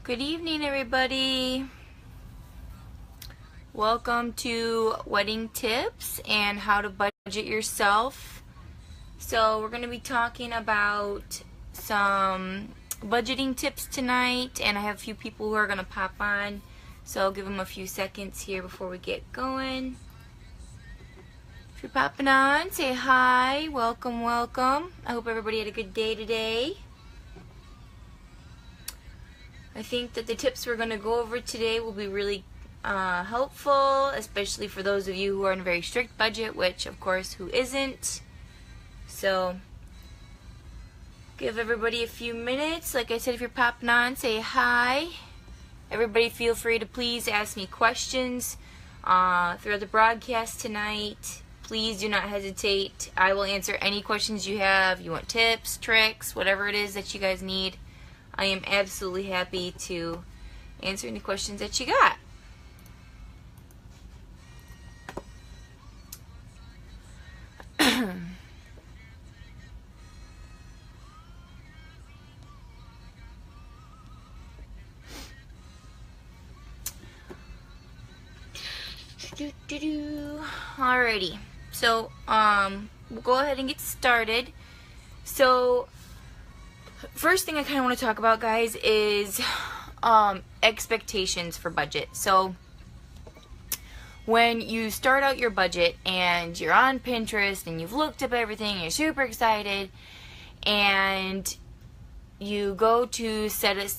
Good evening, everybody. Welcome to Wedding Tips and how to budget yourself. So we're going to be talking about some budgeting tips tonight, and I have a few people who are going to pop on, so I'll give them a few seconds here before we get going. If you're popping on, say hi. Welcome, welcome. I hope everybody had a good day today. I think that the tips we're going to go over today will be really helpful, especially for those of you who are in a very strict budget, which of course who isn't. So give everybody a few minutes. Like I said, if you're popping on, say hi. Everybody feel free to please ask me questions throughout the broadcast tonight. Please do not hesitate. I will answer any questions you have. You want tips, tricks, whatever it is that you guys need. I am absolutely happy to answer any questions that you got. Alrighty, so we'll go ahead and get started. So first thing I kind of want to talk about, guys, is expectations for budget. So when you start out your budget and you're on Pinterest and you've looked up everything, you're super excited, and you go to start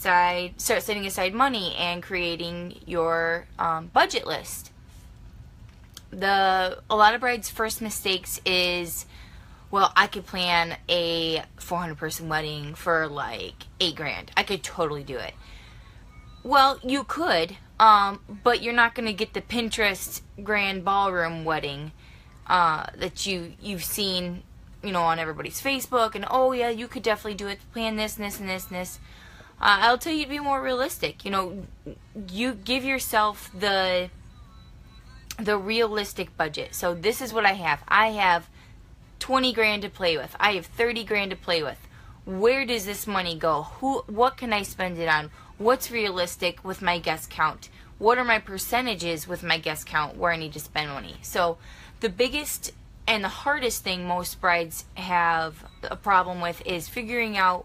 setting aside money and creating your budget list. A lot of brides' first mistakes is, well, I could plan a 400-person wedding for like $8,000. I could totally do it. Well, you could, but you're not going to get the Pinterest grand ballroom wedding that you've seen, on everybody's Facebook. And oh yeah, you could definitely do it. Plan this and this and this and this. I'll tell you to be more realistic. You give yourself the realistic budget. So this is what I have. I have $20,000 to play with. I have $30,000 to play with. Where does this money go? What can I spend it on? What's realistic with my guest count? What are my percentages with my guest count where I need to spend money? So the biggest and the hardest thing most brides have a problem with is figuring out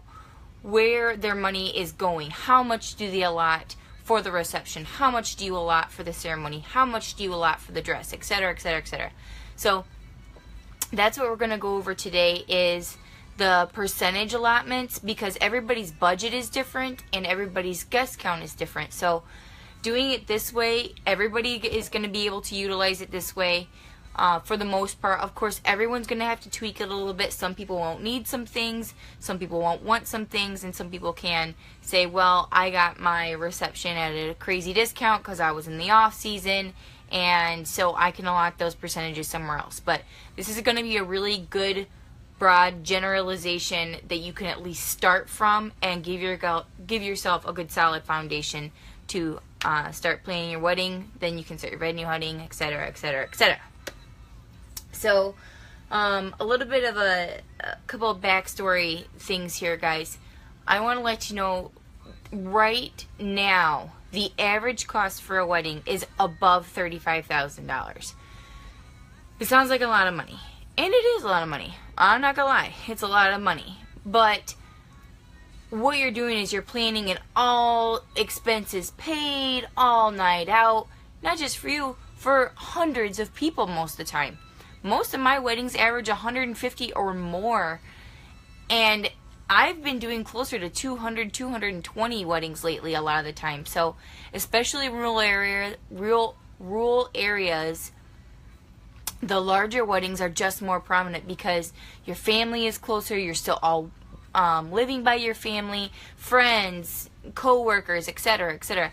where their money is going. How much do they allot for the reception? How much do you allot for the ceremony? How much do you allot for the dress? Etc., etc., etc. So that's what we're going to go over today, is the percentage allotments, because everybody's budget is different and everybody's guest count is different. So doing it this way, everybody is going to be able to utilize it this way for the most part. Of course, everyone's going to have to tweak it a little bit. Some people won't need some things, some people won't want some things, and some people can say, well, I got my reception at a crazy discount because I was in the off season, and so I can allot those percentages somewhere else. But this is going to be a really good broad generalization that you can at least start from and give yourself a good solid foundation to start planning your wedding. Then you can start your venue hunting, etc., etc., etc. So a little bit of a couple of backstory things here, guys. I want to let you know right now the average cost for a wedding is above $35,000. It sounds like a lot of money, and it is a lot of money. I'm not gonna lie, it's a lot of money. But what you're doing is you're planning an all expenses paid, all night out, not just for you, for hundreds of people most of the time. Most of my weddings average 150 or more, and I've been doing closer to 200, 220 weddings lately a lot of the time. So especially rural areas, the larger weddings are just more prominent because your family is closer. You're still all living by your family, friends, co-workers, etc., etc.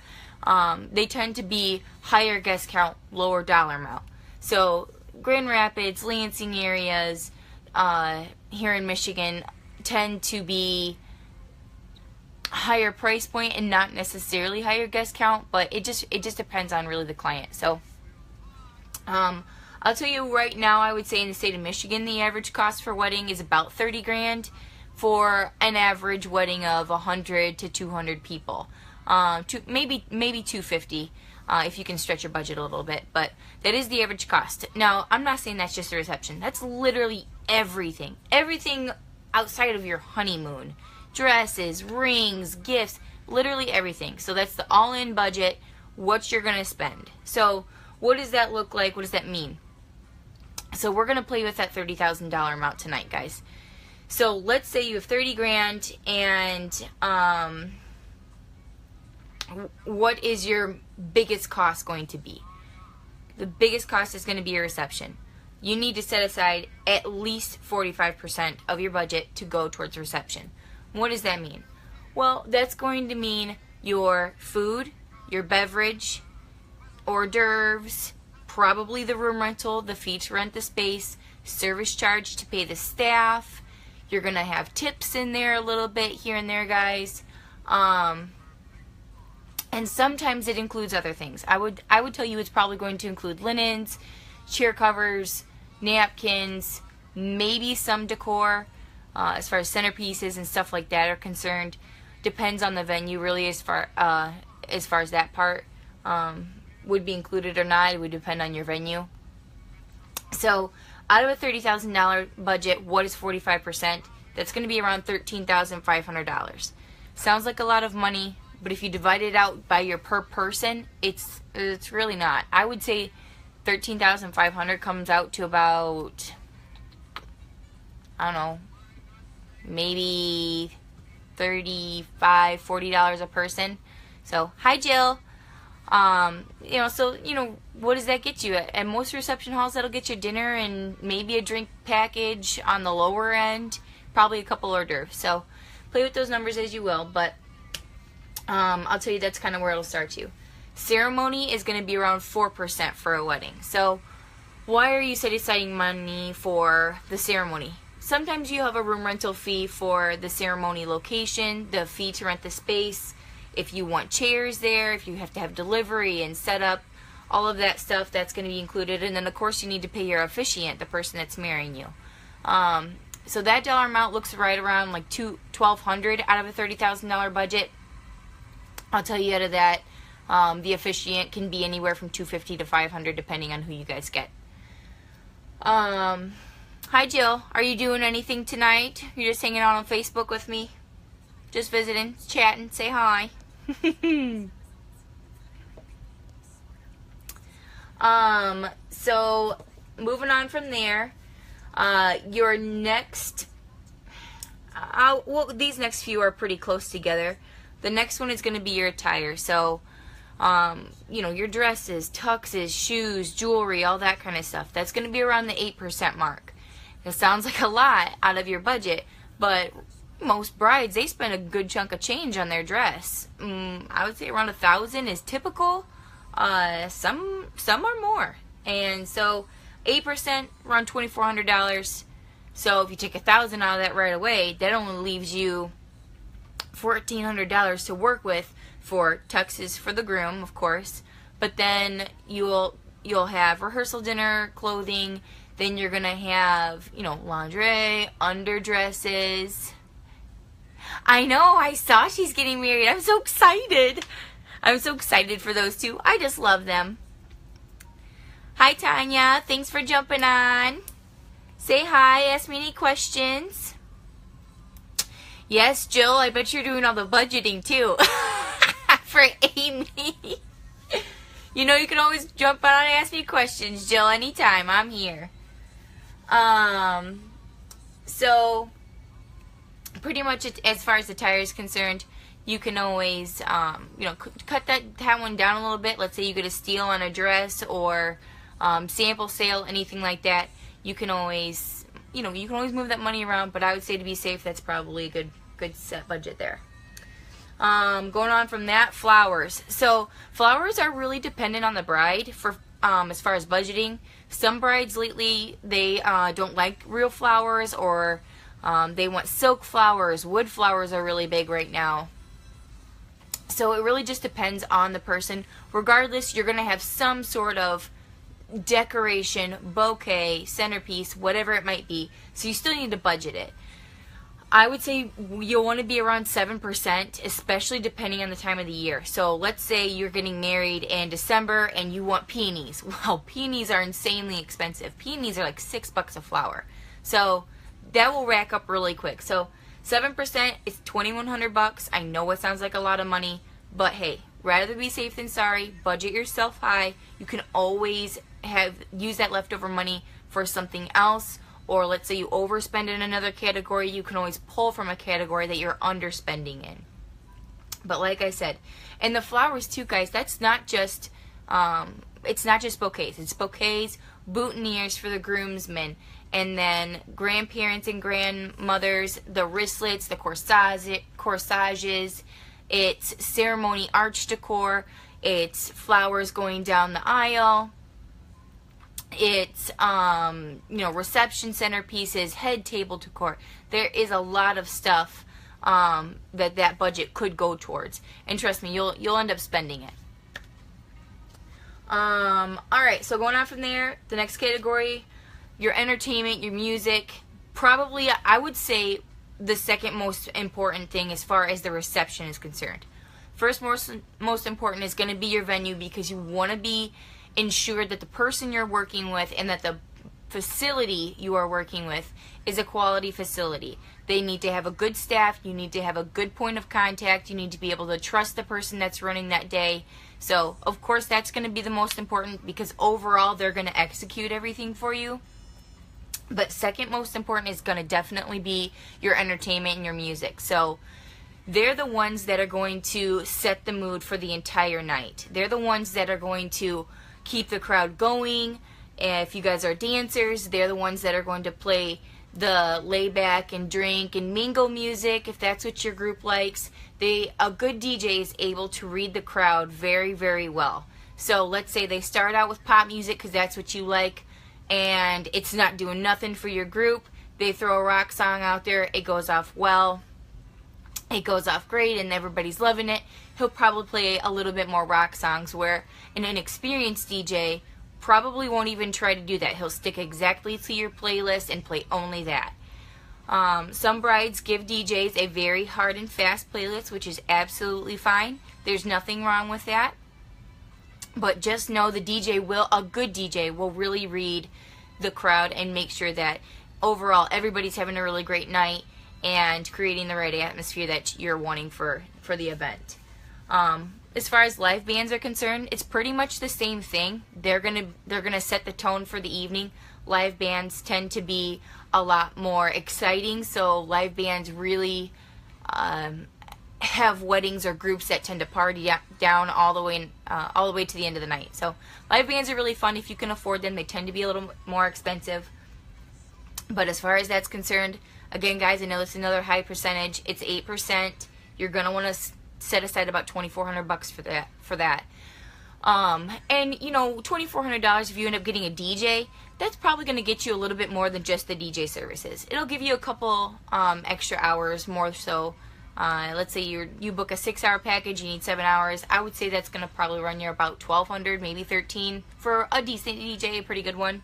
They tend to be higher guest count, lower dollar amount. So Grand Rapids, Lansing areas here in Michigan tend to be higher price point and not necessarily higher guest count, but it just depends on really the client. So I'll tell you right now, I would say in the state of Michigan, the average cost for wedding is about $30,000 for an average wedding of 100 to 200 people. maybe 250 if you can stretch your budget a little bit, but that is the average cost. Now, I'm not saying that's just the reception. That's literally everything. Everything outside of your honeymoon. Dresses, rings, gifts, literally everything. So that's the all-in budget, what you're going to spend. So what does that look like? What does that mean? So we're going to play with that $30,000 amount tonight, guys. So let's say you have 30 grand and what is your biggest cost going to be? The biggest cost is going to be your reception. You need to set aside at least 45% of your budget to go towards reception. What does that mean? Well, that's going to mean your food, your beverage, hors d'oeuvres, probably the room rental, the fee to rent the space, service charge to pay the staff. You're going to have tips in there a little bit here and there, guys. And sometimes it includes other things. I would tell you it's probably going to include linens, chair covers, napkins, maybe some decor as far as centerpieces and stuff like that are concerned. Depends on the venue, really, as far as that part would be included or not. It would depend on your venue. So out of a $30,000 budget, what is 45%? That's going to be around $13,500. Sounds like a lot of money, but if you divide it out by your per person, it's really not. I would say $13,500 comes out to about, I don't know, maybe $35, $40 a person. So, hi Jill. What does that get you? At most reception halls, that'll get you dinner and maybe a drink package on the lower end, probably a couple hors d'oeuvres. So, play with those numbers as you will, but I'll tell you that's kind of where it'll start you. Ceremony is going to be around 4% for a wedding. So, why are you setting aside money for the ceremony? Sometimes you have a room rental fee for the ceremony location, the fee to rent the space, if you want chairs there, if you have to have delivery and setup, all of that stuff, that's going to be included. And then, of course, you need to pay your officiant, the person that's marrying you. So that dollar amount looks right around like $1,200 out of a $30,000 budget. I'll tell you out of that, the officiant can be anywhere from $250 to $500 depending on who you guys get. Hi Jill, are you doing anything tonight? You're just hanging out on Facebook with me? Just visiting, chatting, say hi. So moving on from there, your next, well, these next few are pretty close together. The next one is going to be your attire. So, your dresses, tuxes, shoes, jewelry, all that kind of stuff. That's going to be around the 8% mark. It sounds like a lot out of your budget, but most brides, they spend a good chunk of change on their dress. I would say around $1,000 is typical. Some are more. And so 8%, around $2,400. So if you take $1,000 out of that right away, that only leaves you $1,400 to work with for tuxes for the groom, of course. But then you'll have rehearsal dinner, clothing. Then you're gonna have, lingerie, underdresses. I know, I saw she's getting married. I'm so excited. I'm so excited for those two. I just love them. Hi, Tanya. Thanks for jumping on. Say hi. Ask me any questions. Yes, Jill, I bet you're doing all the budgeting, too. For Amy. You can always jump on and ask me questions, Jill, anytime. I'm here. So pretty much as far as the tire is concerned, you can always, cut that one down a little bit. Let's say you get a steal on a dress or sample sale, anything like that. You can always, move that money around. But I would say to be safe, that's probably a good set budget there. Going on from that, flowers. So flowers are really dependent on the bride for as far as budgeting. Some brides lately, they don't like real flowers, or they want silk flowers. Wood flowers are really big right now. So it really just depends on the person. Regardless, you're going to have some sort of decoration, bouquet, centerpiece, whatever it might be. So you still need to budget it. I would say you'll want to be around 7%, especially depending on the time of the year. So let's say you're getting married in December and you want peonies. Well, peonies are insanely expensive. Peonies are like $6 a flower. So that will rack up really quick. So 7% is $2,100. I know it sounds like a lot of money, but hey, rather be safe than sorry. Budget yourself high. You can always use that leftover money for something else. Or let's say you overspend in another category, you can always pull from a category that you're underspending in. But like I said, and the flowers too, guys, that's not just, it's not just bouquets. It's bouquets, boutonnieres for the groomsmen, and then grandparents and grandmothers, the wristlets, the corsages, it's ceremony arch decor, it's flowers going down the aisle, it's reception centerpieces, head table decor. There is a lot of stuff that budget could go towards, and trust me, you'll end up spending it. All right, so going on from there, the next category, your entertainment, your music. Probably, I would say, the second most important thing as far as the reception is concerned. First, most important is going to be your venue, because you want to be ensured that the person you're working with and that the facility you are working with is a quality facility. They need to have a good staff. You need to have a good point of contact. You need to be able to trust the person that's running that day. So, of course, that's going to be the most important, because overall they're going to execute everything for you. But second most important is going to definitely be your entertainment and your music. So they're the ones that are going to set the mood for the entire night. They're the ones that are going to keep the crowd going. If you guys are dancers, they're the ones that are going to play the lay back and drink and mingle music, if that's what your group likes. A good DJ is able to read the crowd very, very well. So let's say they start out with pop music because that's what you like, and it's not doing nothing for your group. They throw a rock song out there, it goes off well, it goes off great, and everybody's loving it. He'll probably play a little bit more rock songs, where an inexperienced DJ probably won't even try to do that. He'll stick exactly to your playlist and play only that. Some brides give DJs a very hard and fast playlist, which is absolutely fine. There's nothing wrong with that. But just know a good DJ will really read the crowd and make sure that overall everybody's having a really great night and creating the right atmosphere that you're wanting for the event. As far as live bands are concerned, it's pretty much the same thing. They're gonna set the tone for the evening. Live bands tend to be a lot more exciting, so live bands really have weddings or groups that tend to party down all the way to the end of the night. So live bands are really fun if you can afford them. They tend to be a little more expensive, but as far as that's concerned, again, guys, I know it's another high percentage. It's 8%. You're gonna want to set aside about $2,400 for that. And you know, $2,400, if you end up getting a DJ, that's probably going to get you a little bit more than just the DJ services. It'll give you a couple extra hours more. So let's say you book a 6-hour package, you need 7 hours. I would say that's going to probably run you about $1,200, maybe $1,300 for a decent DJ, a pretty good one.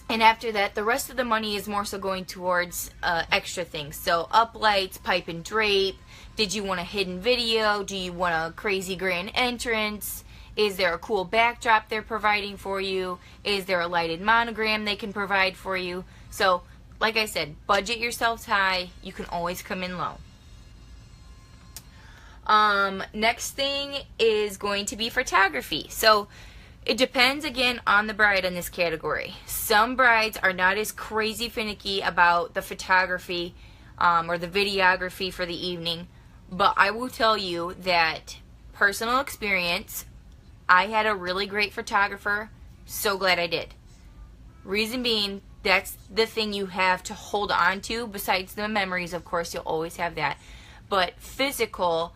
And after that, the rest of the money is more so going towards extra things. So uplights, pipe and drape. Did you want a hidden video? Do you want a crazy grand entrance? Is there a cool backdrop they're providing for you? Is there a lighted monogram they can provide for you? So, like I said, budget yourselves high. You can always come in low. Next thing is going to be photography. So, it depends, again, on the bride in this category. Some brides are not as crazy finicky about the photography or the videography for the evening, but I will tell you that personal experience, I had a really great photographer. So glad I did. Reason being, that's the thing you have to hold on to. Besides the memories, of course, you'll always have that. But physical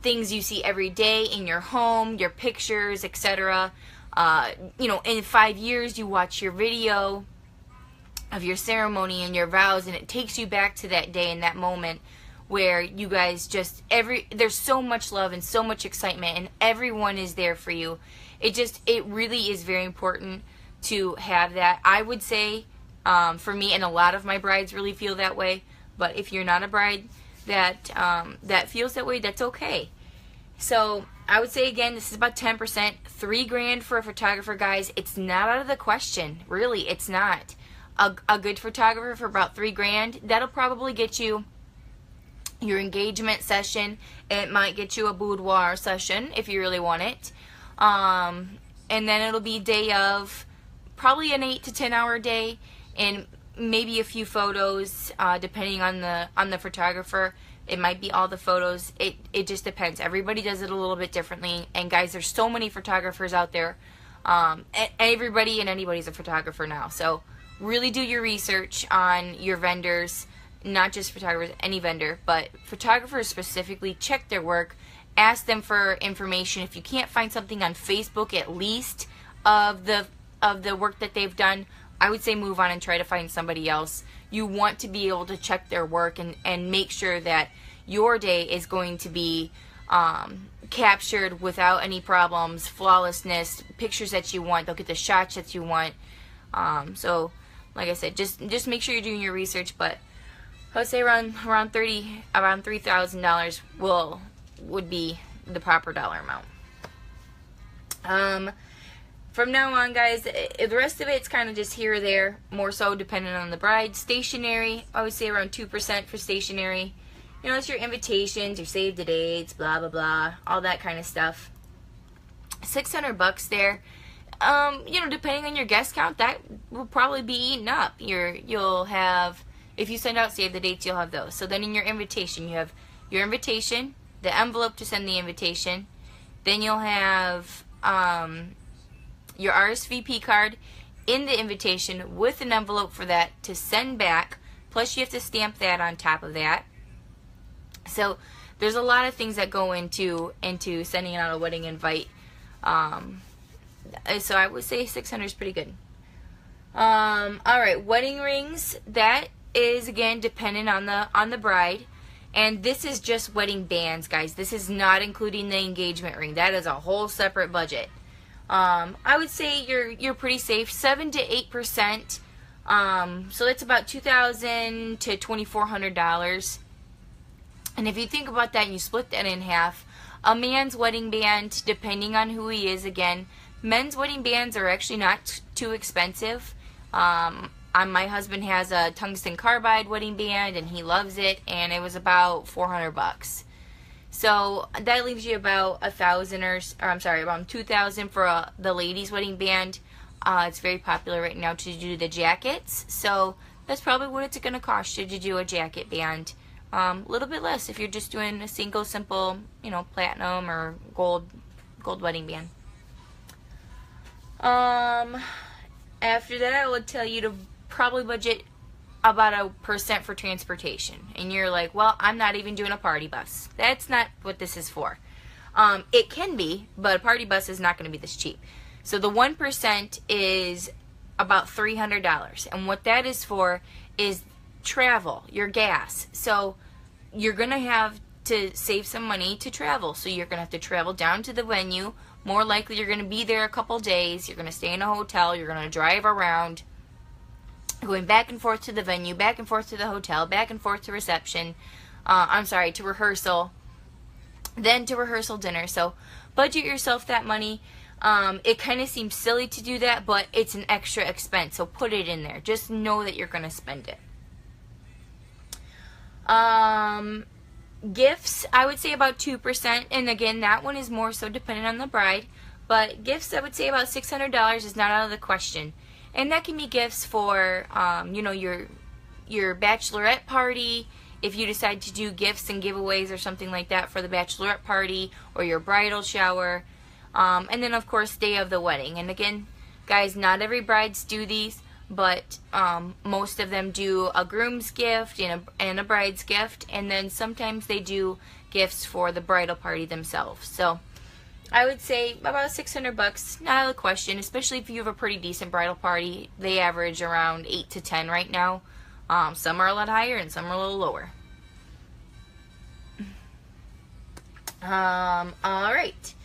things you see every day in your home, your pictures, etc. You know, in 5 years, you watch your video of your ceremony and your vows, and it takes you back to that day and that moment where you guys just, there's so much love and so much excitement, and everyone is there for you. It really is very important to have that. I would say for me, and a lot of my brides really feel that way. But if you're not a bride that that feels that way, that's okay. So I would say, again, this is about 10%. $3,000 for a photographer, guys. It's not out of the question. Really, it's not. A good photographer for about $3,000, that'll probably get you your engagement session. It might get you a boudoir session if you really want it. And then it'll be day of, probably an 8 to 10 hour day, and maybe a few photos, depending on the photographer. It might be all the photos. It just depends. Everybody does it a little bit differently. And guys, there's so many photographers out there. Everybody and anybody's a photographer now. So really do your research on your vendors, not just photographers, any vendor, but photographers specifically. Check their work. Ask them for information. If you can't find something on Facebook, at least of the work that they've done, I would say move on and try to find somebody else. You want to be able to check their work and make sure that your day is going to be captured without any problems, flawlessness, pictures that you want. They'll get the shots that you want. So, like I said, just make sure you're doing your research. But I would say around $3,000 would be the proper dollar amount. From now on, guys, the rest of it's kind of just here or there, more so depending on the bride. Stationery, I would say around 2% for stationery. You know, it's your invitations, your save the dates, blah, blah, blah, all that kind of stuff. $600 there. You know, depending on your guest count, that will probably be eaten up. You'll have, if you send out save the dates, you'll have those. So then in your invitation, you have your invitation, the envelope to send the invitation. Then you'll have your RSVP card in the invitation with an envelope for that to send back. Plus you have to stamp that on top of that. So there's a lot of things that go into sending out a wedding invite. So I would say 600 is pretty good. Alright, wedding rings, that is again dependent on the bride. And this is just wedding bands, guys. This is not including the engagement ring. That is a whole separate budget. I would say you're pretty safe, 7 to 8%. So that's about $2,000 to $2,400. And if you think about that and you split that in half, a man's wedding band, depending on who he is, again, men's wedding bands are actually not too expensive. My husband has a tungsten carbide wedding band and he loves it, and it was about $400. So that leaves you about around $2,000 for the ladies' wedding band. It's very popular right now to do the jackets, so that's probably what it's going to cost you to do a jacket band. A little bit less if you're just doing a single, simple, you know, platinum or gold wedding band. After that, I would tell you to probably budget about 1% for transportation. And you're like, well, I'm not even doing a party bus. That's not what this is for. It can be, but a party bus is not going to be this cheap. So the 1% is about $300. And what that is for is travel, your gas. So you're going to have to save some money to travel. So you're going to have to travel down to the venue. More likely you're going to be there a couple days. You're going to stay in a hotel. You're going to drive around, going back and forth to the venue, back and forth to the hotel, back and forth to reception. To rehearsal, then to rehearsal dinner. So budget yourself that money. It kind of seems silly to do that, but it's an extra expense. So put it in there. Just know that you're going to spend it. Gifts, I would say about 2%. And again, that one is more so dependent on the bride. But gifts, I would say about $600 is not out of the question. And that can be gifts for, you know, your bachelorette party. If you decide to do gifts and giveaways or something like that for the bachelorette party or your bridal shower. And then, of course, day of the wedding. And again, guys, not every brides do these, but most of them do a groom's gift and a bride's gift. And then sometimes they do gifts for the bridal party themselves. So I would say about $600, not out of the question, especially if you have a pretty decent bridal party. They average around 8 to 10 right now. Some are a lot higher and some are a little lower. Alright.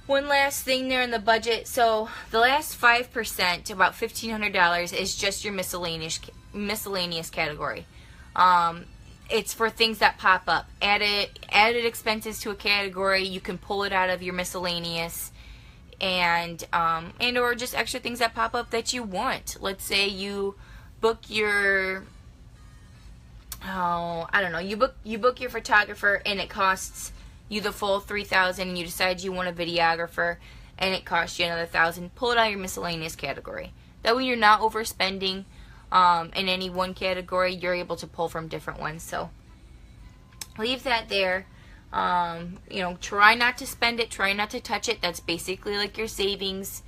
One last thing there in the budget. So the last 5%, about $1,500, is just your miscellaneous category. It's for things that pop up. Added expenses to a category. You can pull it out of your miscellaneous, and or just extra things that pop up that you want. Let's say you book your you book your photographer and it costs you the full $3,000, and you decide you want a videographer and it costs you another $1,000. Pull it out of your miscellaneous category. That way you're not overspending in any one category. You're able to pull from different ones. So leave that there. Try not to spend it. Try not to touch it. That's basically like your savings.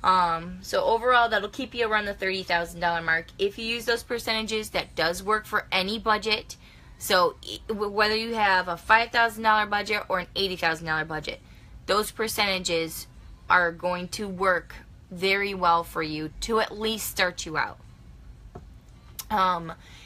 So overall, that'll keep you around the $30,000 mark. If you use those percentages, that does work for any budget. So whether you have a $5,000 budget or an $80,000 budget, those percentages are going to work very well for you to at least start you out.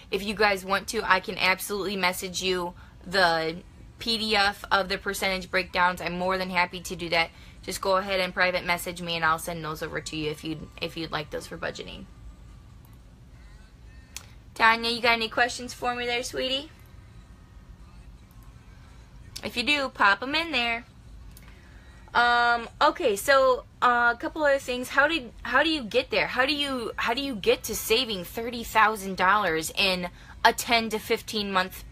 If you guys want to, I can absolutely message you the PDF of the percentage breakdowns. I'm more than happy to do that. Just go ahead and private message me and I'll send those over to you if you'd like those for budgeting. Tanya, you got any questions for me there, sweetie? If you do, pop them in there. Okay, so a couple other things. How do you get there? How do you get to saving $30,000 in a 10 to 15 month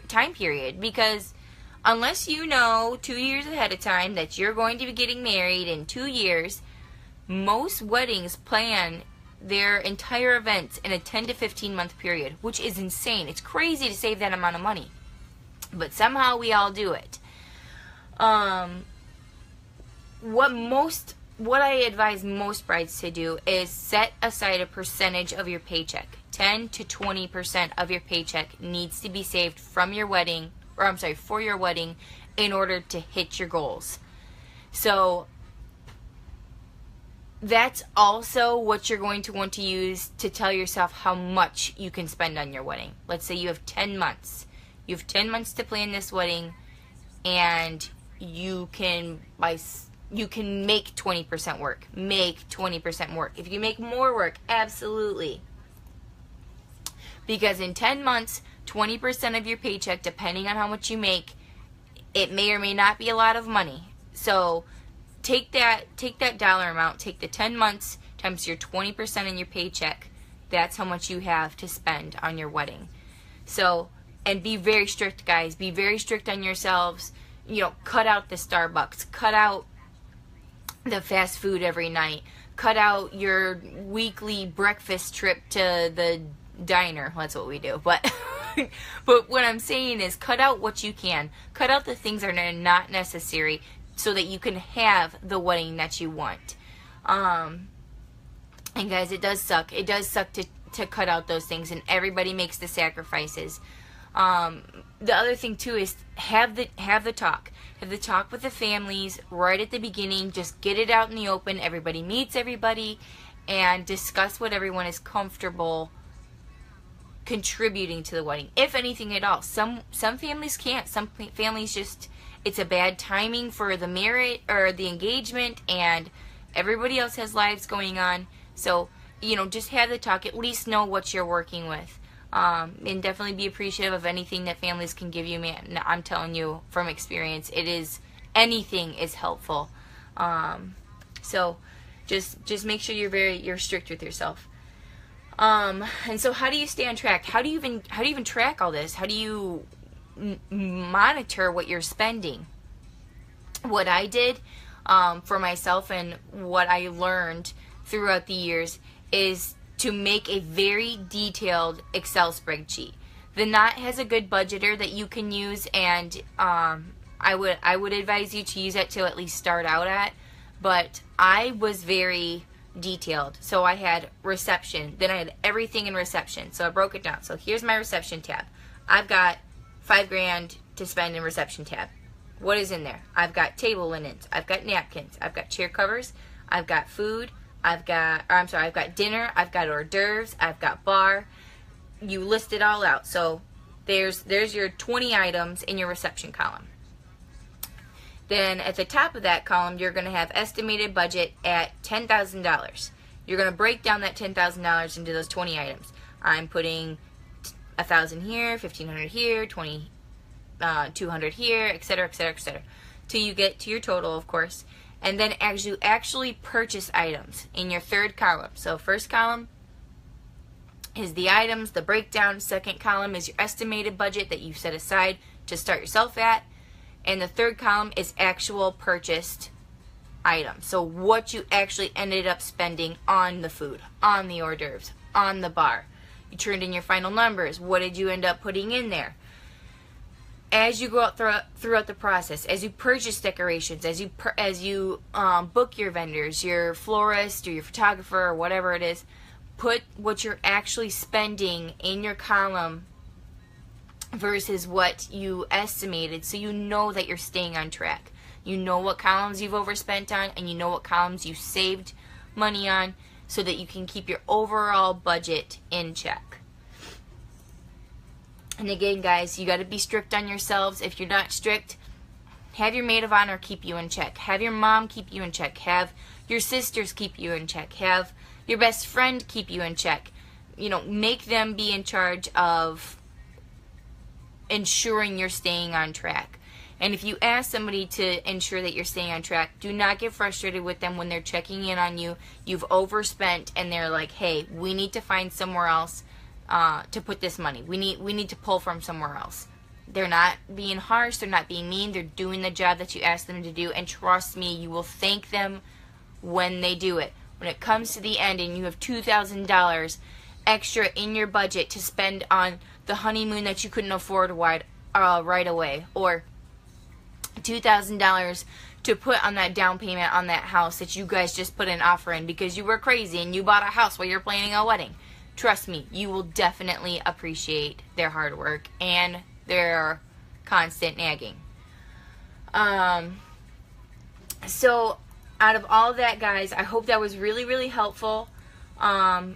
time period? Because unless you know 2 years ahead of time that you're going to be getting married in 2 years, most weddings plan their entire events in a 10 to 15 month period, which is insane. It's crazy to save that amount of money, but somehow we all do it. What I advise most brides to do is set aside a percentage of your paycheck. 10 to 20% of your paycheck needs to be saved from your wedding, for your wedding, in order to hit your goals. So that's also what you're going to want to use to tell yourself how much you can spend on your wedding. Let's say you have 10 months. You have 10 months to plan this wedding, and you can make 20% work. Make 20% work. If you make more work, absolutely. Because in 10 months, 20% of your paycheck, depending on how much you make, it may or may not be a lot of money. So take that dollar amount, take the 10 months times your 20% in your paycheck. That's how much you have to spend on your wedding. So, and be very strict, guys. Be very strict on yourselves. Cut out the Starbucks. Cut out the fast food every night. Cut out your weekly breakfast trip to the diner. That's what we do. But but what I'm saying is, cut out what you can. Cut out the things that are not necessary so that you can have the wedding that you want. And guys, it does suck. It does suck to cut out those things, and everybody makes the sacrifices. The other thing too is have the talk. Have the talk with the families right at the beginning. Just get it out in the open. Everybody meets everybody and discuss what everyone is comfortable contributing to the wedding, if anything at all. Some families can't. Some families just, it's a bad timing for the marriage or the engagement, and everybody else has lives going on. So, just have the talk. At least know what you're working with. And definitely be appreciative of anything that families can give you. Man, I'm telling you from experience, anything is helpful. So just make sure you're strict with yourself. And so how do you stay on track? How do you even track all this? How do you monitor what you're spending? What I did for myself and what I learned throughout the years is to make a very detailed Excel spreadsheet. The Knot has a good budgeter that you can use, and I would advise you to use it to at least start out at. But I was very detailed. So I had reception, then I had everything in reception. So I broke it down. So here's my reception tab. I've got $5,000 to spend in reception tab. What is in there? I've got table linens, I've got napkins, I've got chair covers, I've got food, I've got dinner, I've got hors d'oeuvres, I've got bar. You list it all out. So there's your 20 items in your reception column. Then at the top of that column, you're going to have estimated budget at $10,000. You're going to break down that $10,000 into those 20 items. I'm putting 1,000 here, 1,500 here, 200 here, etc., etc., etc., till you get to your total, of course. And then as you actually purchase items in your third column. So first column is the items, the breakdown. Second column is your estimated budget that you've set aside to start yourself at. And the third column is actual purchased items. So what you actually ended up spending on the food, on the hors d'oeuvres, on the bar. You turned in your final numbers. What did you end up putting in there? As you go out throughout the process, as you purchase decorations, as you book your vendors, your florist or your photographer or whatever it is, put what you're actually spending in your column versus what you estimated, so you know that you're staying on track. You know what columns you've overspent on, and you know what columns you saved money on, so that you can keep your overall budget in check. And again, guys, you got to be strict on yourselves. If you're not strict, have your maid of honor keep you in check. Have your mom keep you in check. Have your sisters keep you in check. Have your best friend keep you in check. You know, make them be in charge of ensuring you're staying on track. And if you ask somebody to ensure that you're staying on track, do not get frustrated with them when they're checking in on you. You've overspent and they're like, hey, we need to find somewhere else to put this money. We need to pull from somewhere else. They're not being harsh. They're not being mean. They're doing the job that you asked them to do. And trust me, you will thank them when they do it. When it comes to the end and you have $2,000 extra in your budget to spend on the honeymoon that you couldn't afford right away, or $2,000 to put on that down payment on that house that you guys just put an offer in because you were crazy and you bought a house while you're planning a wedding. Trust me, you will definitely appreciate their hard work and their constant nagging. So out of all of that, guys, I hope that was really, really helpful. And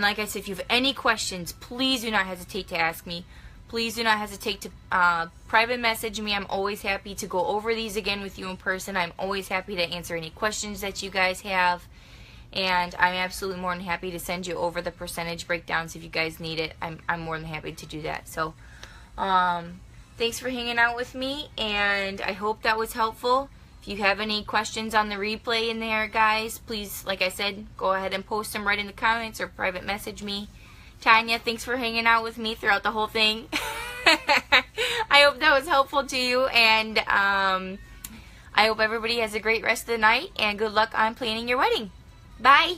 like I said, if you have any questions, please do not hesitate to ask me. Please do not hesitate to private message me. I'm always happy to go over these again with you in person. I'm always happy to answer any questions that you guys have. And I'm absolutely more than happy to send you over the percentage breakdowns if you guys need it. I'm more than happy to do that. So, thanks for hanging out with me, and I hope that was helpful. If you have any questions on the replay in there, guys, please, like I said, go ahead and post them right in the comments or private message me. Tanya, thanks for hanging out with me throughout the whole thing. I hope that was helpful to you, and I hope everybody has a great rest of the night, and good luck on planning your wedding. Bye!